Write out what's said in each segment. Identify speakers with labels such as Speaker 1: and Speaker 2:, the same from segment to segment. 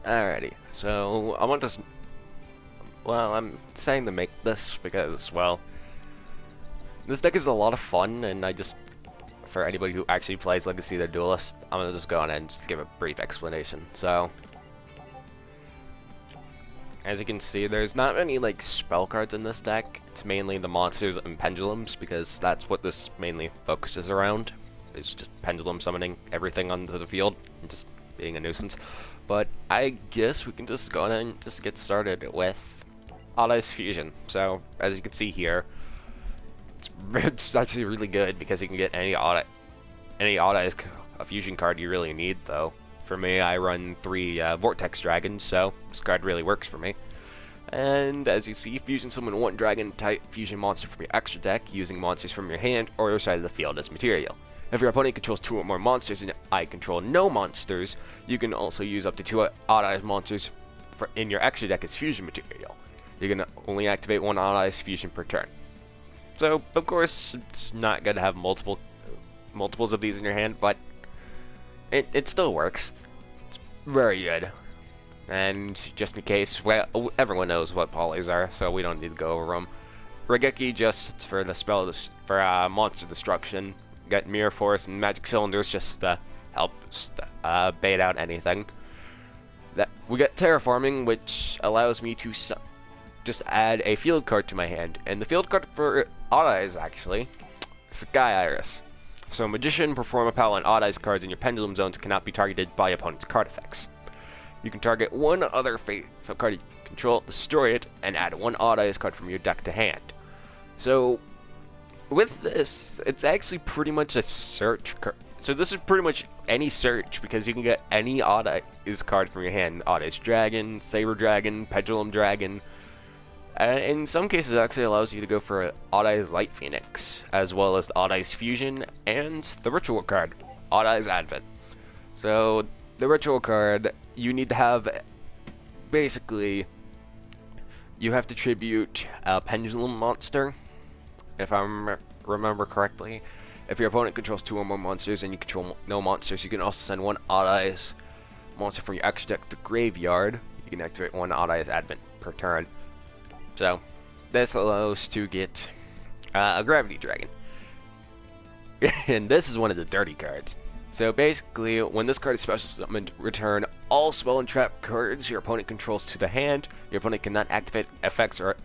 Speaker 1: Alrighty, so I want to. Well, I'm saying to make this because, well, this deck is a lot of fun, and I just, for anybody who actually plays Legacy the Duelist, I'm gonna just go on and just give a brief explanation. So, as you can see, there's not many like spell cards in this deck. It's mainly the monsters and pendulums because that's what this mainly focuses around. Is just pendulum summoning everything onto the field and just being a nuisance. But I guess we can just go on and just get started with Odd Eyes Fusion. So as you can see here, it's actually really good because you can get any Odd Eyes fusion card you really need. Though for me, I run 3 Vortex Dragons, so this card really works for me. And as you see, fusion summon 1 dragon type fusion monster from your extra deck using monsters from your hand or your side of the field as material. If your opponent controls 2 or more monsters and I control no monsters, you can also use up to 2 Odd Eyes monsters in your extra deck as fusion material. You can only activate 1 Odd Eyes fusion per turn. So, of course, it's not good to have multiples of these in your hand, but it still works. It's very good. And just in case, well, everyone knows what polys are, so we don't need to go over them. Regeki just for the spell for monster destruction. Got Mirror Force and Magic Cylinders just to help bait out anything. That we got Terraforming, which allows me to just add a field card to my hand, and the field card for Odd Eyes actually is Sky Iris. So Magician, Performa Pal, and Odd Eyes cards in your Pendulum zones cannot be targeted by opponent's card effects. You can target 1 other face up card you control, destroy it, and add 1 Odd Eyes card from your deck to hand. So with this, it's actually pretty much a search card. So this is pretty much any search because you can get any Odd Eyes card from your hand. Odd Eyes Dragon, Saber Dragon, Pendulum Dragon. In some cases, it actually allows you to go for Odd Eyes Light Phoenix, as well as the Odd Eyes Fusion and the Ritual card, Odd Eyes Advent. So the Ritual card, you need to have, basically, you have to tribute a Pendulum monster, if I remember correctly. If your opponent controls 2 or more monsters and you control no monsters, you can also send 1 Odd Eyes monster from your extra deck to graveyard. You can activate 1 Odd Eyes Advent per turn. So this allows to get a Gravity Dragon. And this is one of the dirty cards. So basically, when this card is special summoned, return all spell and trap cards your opponent controls to the hand. Your opponent cannot activate effects or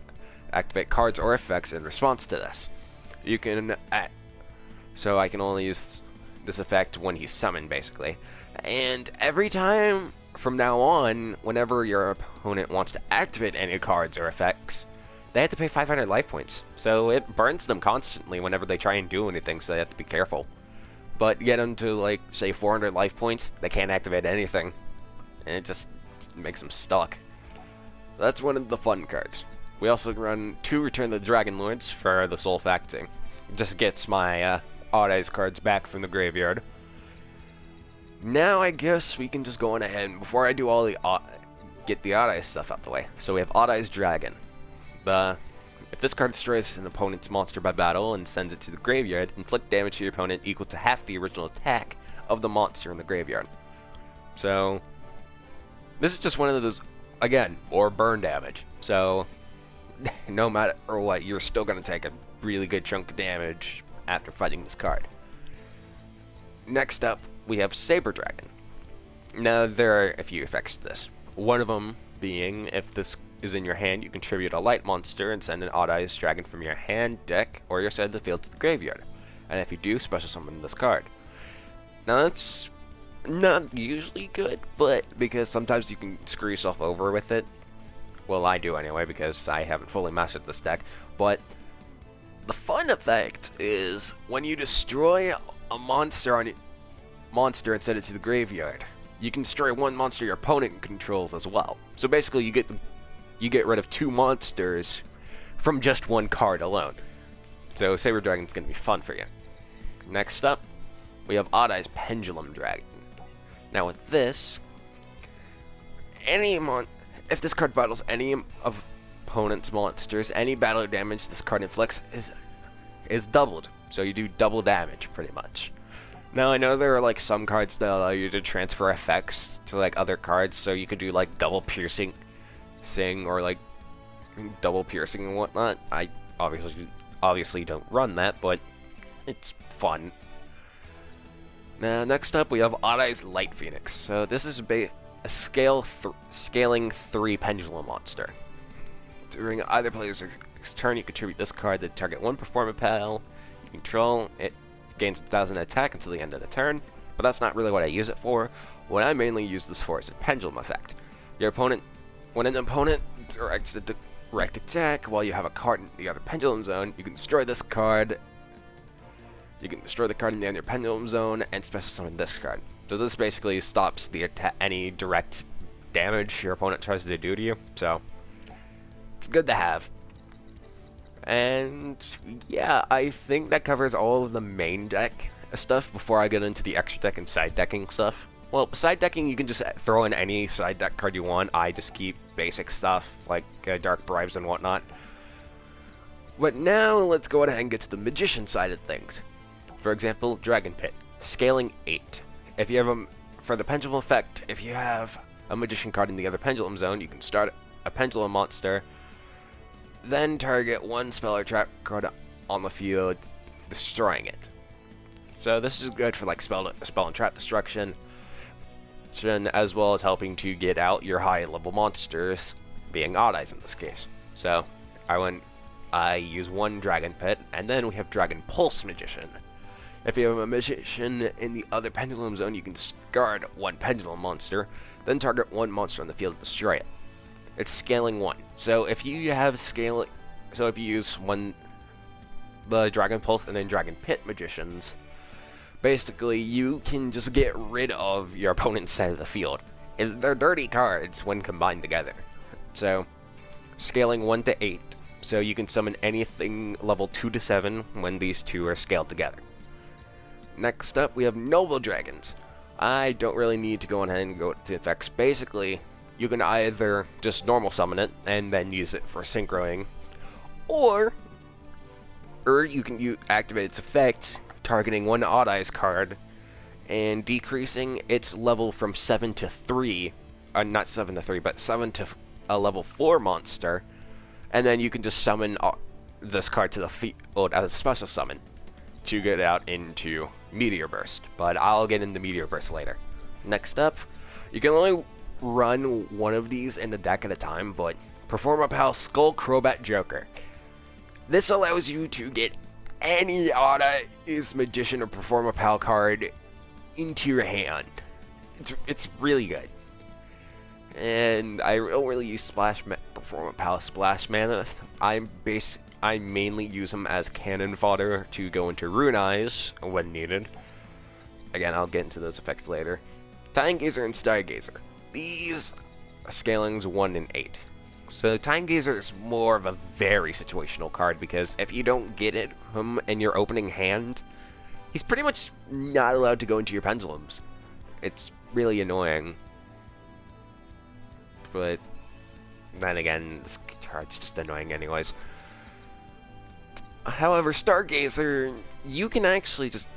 Speaker 1: activate cards or effects in response to this. You can so I can only use this effect when he's summoned, basically. And every time from now on, whenever your opponent wants to activate any cards or effects, they have to pay 500 life points. So it burns them constantly whenever they try and do anything, so they have to be careful. But get them to, like, say 400 life points, they can't activate anything. And it just makes them stuck. That's one of the fun cards. We also run 2 Return the Dragon Lords for the Soul Facting. Just gets my Odd Eyes cards back from the graveyard. Now I guess we can just go on ahead, and before I do all the get the Odd Eyes stuff out the way. So we have Odd Eyes Dragon. If this card destroys an opponent's monster by battle and sends it to the graveyard, inflict damage to your opponent equal to half the original attack of the monster in the graveyard. So this is just one of those, again, or burn damage. So no matter what, you're still going to take a really good chunk of damage after fighting this card. Next up, we have Saber Dragon. Now, there are a few effects to this. One of them being, if this is in your hand, you contribute a light monster and send an Odd Eyes Dragon from your hand, deck, or your side of the field to the graveyard. And if you do, special summon this card. Now, that's not usually good, but because sometimes you can screw yourself over with it. Well, I do anyway, because I haven't fully mastered this deck. But the fun effect is when you destroy a monster and send it to the graveyard, you can destroy 1 monster your opponent controls as well. So basically, you get rid of 2 monsters from just 1 card alone. So Saber Dragon's gonna be fun for you. Next up, we have Odd Eyes Pendulum Dragon. Now with this, if this card battles any of opponent's monsters, any battle damage this card inflicts is doubled. So you do double damage, pretty much. Now I know there are like some cards that allow you to transfer effects to like other cards, so you could do like double piercing, or like double piercing and whatnot. I obviously don't run that, but it's fun. Now next up we have Odd Eyes Light Phoenix. So this is a scaling 3 pendulum monster. During either player's turn, you contribute this card to target one Performapal you control. It gains 1,000 attack until the end of the turn, but that's not really what I use it for. What I mainly use this for is a pendulum effect. When an opponent directs a direct attack while you have a card in the other pendulum zone, you can destroy this card. You can destroy the card in the other pendulum zone and special summon this card. So this basically stops any direct damage your opponent tries to do to you. So it's good to have. And yeah, I think that covers all of the main deck stuff before I get into the extra deck and side decking stuff. Well, side decking, you can just throw in any side deck card you want. I just keep basic stuff like Dark Bribes and whatnot. But now let's go ahead and get to the Magician side of things. For example, Dragon Pit, scaling 8. If you have for the Pendulum effect, if you have a Magician card in the other Pendulum zone, you can start a Pendulum monster, then target one spell or trap card on the field, destroying it. So this is good for like spell and trap destruction, as well as helping to get out your high level monsters, being Odd Eyes in this case. So I use one Dragon Pit, and then we have Dragon Pulse Magician. If you have a Magician in the other Pendulum zone, you can discard one Pendulum monster, then target one monster on the field and destroy it. It's scaling 1. So if you use the Dragon Pulse and then Dragon Pit Magicians, basically you can just get rid of your opponent's side of the field. They're dirty cards when combined together. So scaling 1 to 8. So you can summon anything level 2 to 7 when these two are scaled together. Next up, we have Noble Dragons. I don't really need to go ahead and go to effects. Basically, you can either just normal summon it and then use it for synchroing, or you can activate its effect, targeting one Odd Eyes card and decreasing its level from 7 to 3, not 7 to 3, but 7 to a level 4 monster, and then you can just summon this card to the field as a special summon to get out into Meteor Burst, but I'll get into Meteor Burst later. Next up, you can only run one of these in the deck at a time, but Performapal Skull Crobat Joker. This allows you to get any Odd Eyes Magician or Performapal card into your hand. It's really good. And I don't really use Performapal Splash Mana. I mainly use them as cannon fodder to go into Rune Eyes when needed. Again, I'll get into those effects later. Time Gazer and Stargazer. These scalings 1 and 8. So Time Gazer is more of a very situational card, because if you don't get him in your opening hand, he's pretty much not allowed to go into your pendulums. It's really annoying. But then again, this card's just annoying anyways. However, Stargazer, you can actually just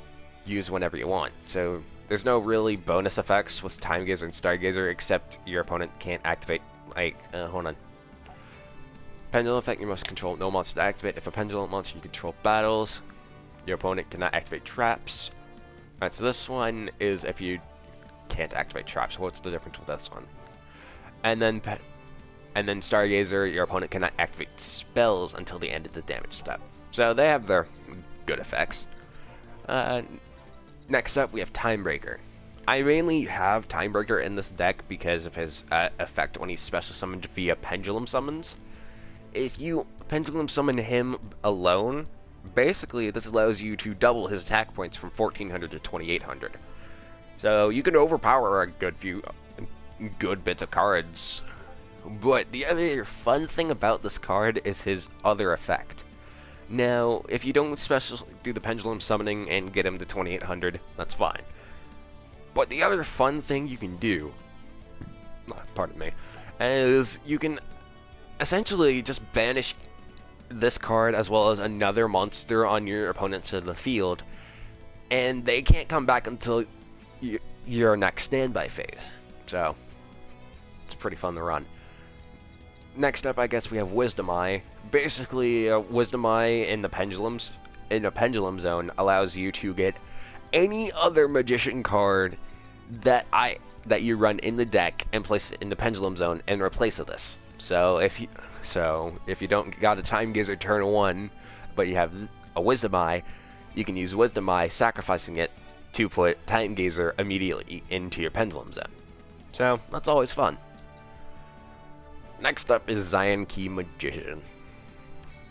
Speaker 1: use whenever you want. So there's no really bonus effects with Time Gazer and Stargazer, except your opponent can't activate, hold on. Pendulum effect, you must control no monster to activate. If a pendulum monster you control battles, your opponent cannot activate traps. Alright, so this one is if you can't activate traps. What's the difference with this one? And then Stargazer, your opponent cannot activate spells until the end of the damage step. So they have their good effects. Next up, we have Timebreaker. I mainly have Timebreaker in this deck because of his effect when he's special summoned via Pendulum Summons. If you Pendulum Summon him alone, basically this allows you to double his attack points from 1400 to 2800. So you can overpower a good bits of cards. But the other fun thing about this card is his other effect. Now, if you don't do the Pendulum Summoning and get him to 2800, that's fine. But the other fun thing you can do, pardon me, is you can essentially just banish this card as well as another monster on your opponent's side of the field, and they can't come back until your next standby phase. So it's pretty fun to run. Next up, I guess we have Wisdom Eye. Basically, Wisdom Eye in the pendulum zone allows you to get any other magician card that you run in the deck and place it in the pendulum zone and replace it this. So if you don't got a Time Gazer turn 1, but you have a Wisdom Eye, you can use Wisdom Eye, sacrificing it to put Time Gazer immediately into your pendulum zone. So that's always fun. Next up is Zion Key Magician.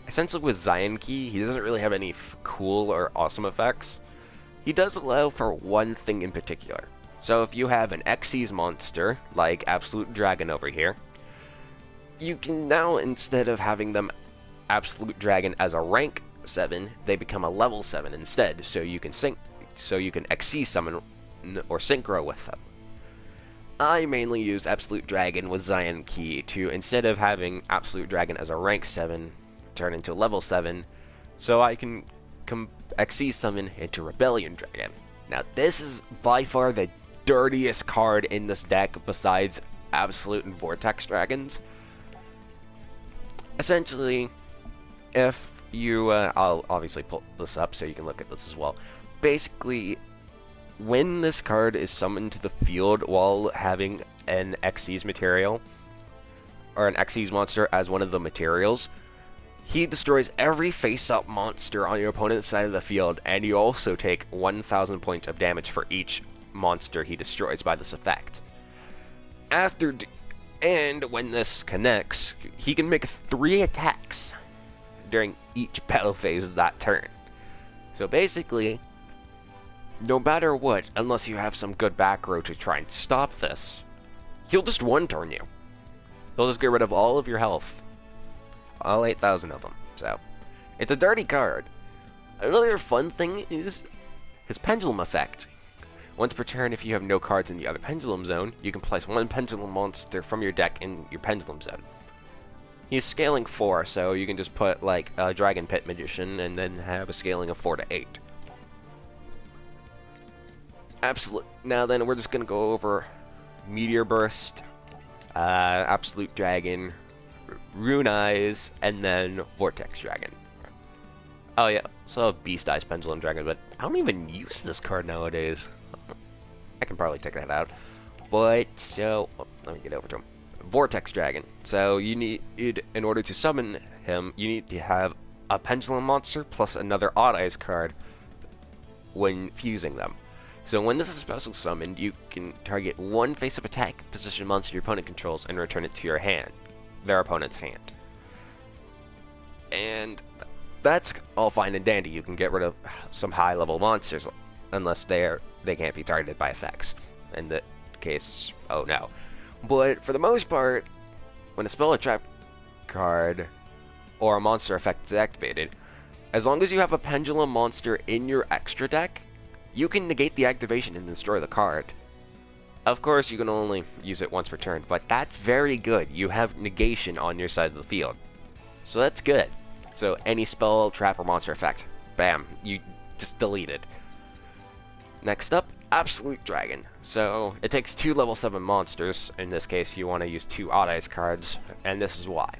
Speaker 1: Essentially with Zion Key, he doesn't really have any cool or awesome effects. He does allow for one thing in particular. So if you have an Xyz monster, like Absolute Dragon over here, you can now, instead of having them Absolute Dragon as a rank 7, they become a level 7 instead, so you can Xyz summon or synchro with them. I mainly use Absolute Dragon with Zion Key to, instead of having Absolute Dragon as a rank 7, turn into level 7, so I can Xyz summon into Rebellion Dragon. Now this is by far the dirtiest card in this deck besides Absolute and Vortex Dragons. Essentially, if you, I'll obviously pull this up so you can look at this as well. Basically, when this card is summoned to the field while having an Xyz material, or an Xyz monster as one of the materials, he destroys every face-up monster on your opponent's side of the field, and you also take 1,000 points of damage for each monster he destroys by this effect. And when this connects, he can make 3 attacks during each battle phase of that turn. So basically, no matter what, unless you have some good back row to try and stop this, he'll just one-turn you. He'll just get rid of all of your health. All 8,000 of them. So, it's a dirty card. Another fun thing is his Pendulum effect. Once per turn, if you have no cards in the other Pendulum zone, you can place 1 Pendulum monster from your deck in your Pendulum zone. He's scaling 4, so you can just put like a Dragon Pit Magician and then have a scaling of 4 to 8. Absolute. Now then, we're just gonna go over Meteor Burst, Absolute Dragon, Rune Eyes, and then Vortex Dragon. Oh yeah, so Beast Eyes Pendulum Dragon, but I don't even use this card nowadays. I can probably take that out. But, so, let me get over to him. Vortex Dragon. So you need, in order to summon him, you need to have a Pendulum monster plus another Odd Eyes card when fusing them. So when this is special summoned, you can target 1 face-up attack position monster your opponent controls and return it to your hand, their opponent's hand. And that's all fine and dandy. You can get rid of some high-level monsters unless they can't be targeted by effects. In the case, oh no. But for the most part, when a spell or trap card or a monster effect is activated, as long as you have a Pendulum monster in your extra deck, you can negate the activation and destroy the card. Of course, you can only use it once per turn, but that's very good. You have negation on your side of the field. So that's good. So any spell, trap, or monster effect, bam, you just delete it. Next up, Absolute Dragon. So it takes 2 level 7 monsters. In this case, you want to use 2 Odd Eyes cards, and this is why.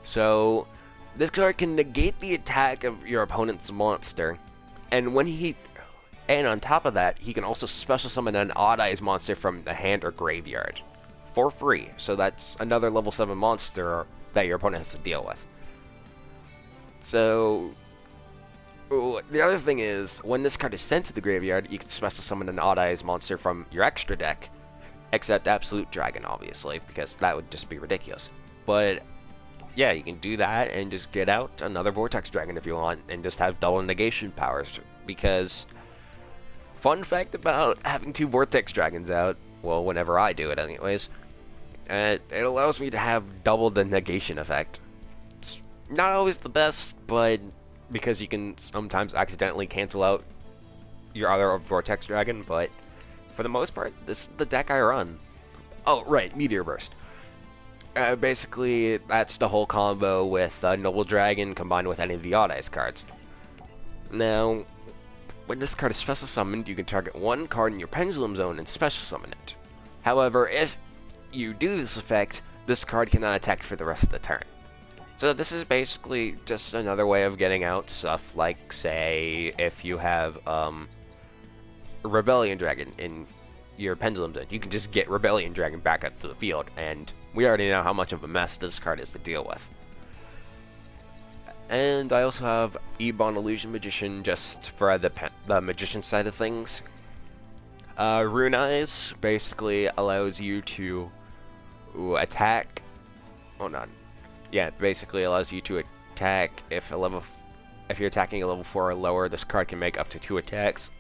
Speaker 1: So this card can negate the attack of your opponent's monster, and on top of that, he can also special summon an Odd Eyes monster from the hand or graveyard for free. So that's another level 7 monster that your opponent has to deal with. So the other thing is, when this card is sent to the graveyard, you can special summon an Odd Eyes monster from your extra deck, except Absolute Dragon, obviously, because that would just be ridiculous. But yeah, you can do that and just get out another Vortex Dragon if you want, and just have double negation powers, because fun fact about having 2 Vortex Dragons out, well, whenever I do it anyways, it allows me to have double the negation effect. It's not always the best, but because you can sometimes accidentally cancel out your other Vortex Dragon, but for the most part, this is the deck I run. Oh, right, Meteor Burst. Basically, that's the whole combo with Noble Dragon combined with any of the Odd Eyes cards. Now, when this card is special summoned, you can target one card in your Pendulum Zone and special summon it. However, if you do this effect, this card cannot attack for the rest of the turn. So this is basically just another way of getting out stuff like, say, if you have a Rebellion Dragon in your Pendulum Zone, you can just get Rebellion Dragon back up to the field, and we already know how much of a mess this card is to deal with. And I also have Ebon Illusion Magician just for the Magician side of things. Rune Eyes basically allows you to attack. Hold on. Yeah, it basically allows you to attack if you're attacking a level 4 or lower. This card can make up to 2 attacks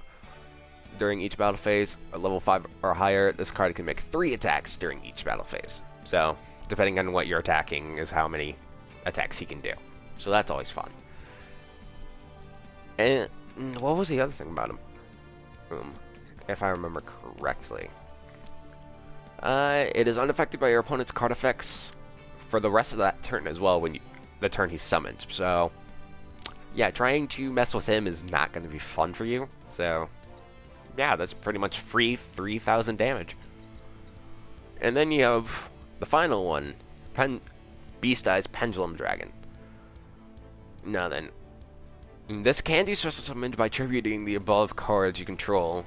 Speaker 1: during each battle phase. At level 5 or higher, this card can make 3 attacks during each battle phase. So, depending on what you're attacking, is how many attacks he can do. So that's always fun. And what was the other thing about him? If I remember correctly. It is unaffected by your opponent's card effects for the rest of that turn as well, when the turn he's summoned. So, yeah, trying to mess with him is not going to be fun for you. So, yeah, that's pretty much free 3,000 damage. And then you have the final one, Beast Eyes Pendulum Dragon. Now then, this can be special summoned by tributing the above cards you control,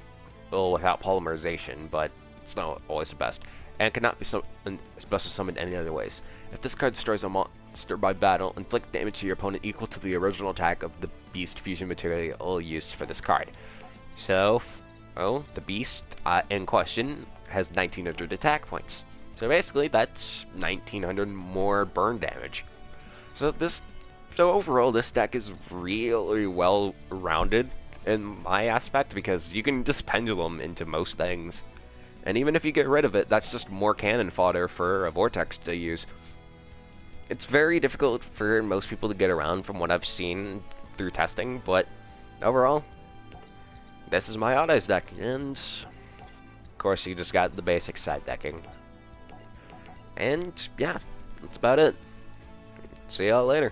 Speaker 1: without polymerization, but it's not always the best, and cannot be special summoned any other ways. If this card destroys a monster by battle, inflict damage to your opponent equal to the original attack of the beast fusion material used for this card. So, the beast in question has 1900 attack points. So basically, that's 1900 more burn damage. So overall, this deck is really well-rounded in my aspect, because you can just pendulum into most things. And even if you get rid of it, that's just more cannon fodder for a Vortex to use. It's very difficult for most people to get around from what I've seen through testing, but overall, this is my Odd Eyes deck, and of course you just got the basic side decking. And yeah, that's about it. See y'all later.